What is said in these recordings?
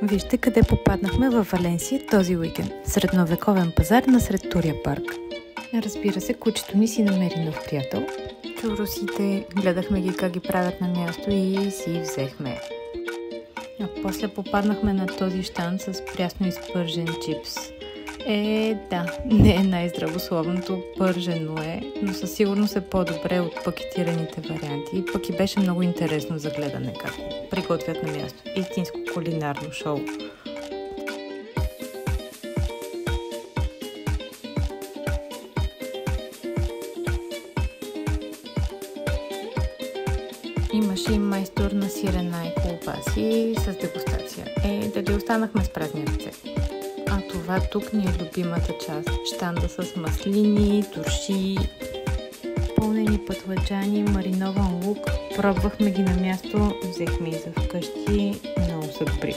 Вижте къде попаднахме във Валенсия този уикенд. Средновековен пазар насред Турия парк. Разбира се, кучето ни си намери нов приятел. Чуросите, гледахме ги как ги правят на място и си взехме. А после попаднахме на този щанд с прясно изпържен чипс. Да, не е най-здравословното, пържено е, но със сигурност е по-добре от пакетираните варианти. Пък и беше много интересно за гледане как приготвят на място. Истинско кулинарно шоу. Имаше и майстор на сирена и колбаси с дегустация. Дали останахме с празни ръце. А това тук ни е любимата част. Щанда с маслини, турши, пълнени пътладжани, маринован лук. Пробвахме ги на място, взехме и за вкъщи. Много са добри.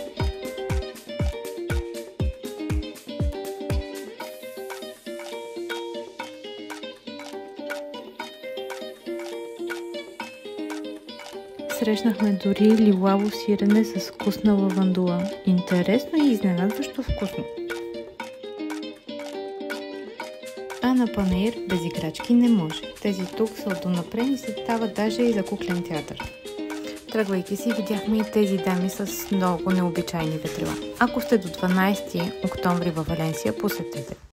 Срещнахме дори лилаво сирене с вкусна лавандула. Интересно и изненадващо вкусно. А на панаир без играчки не може. Тези тук са от донапрен и се стават даже и за куклен театър. Тръгвайки си, видяхме и тези дами с много необичайни ветрила. Ако сте до 12 октомври във Валенсия, посетете.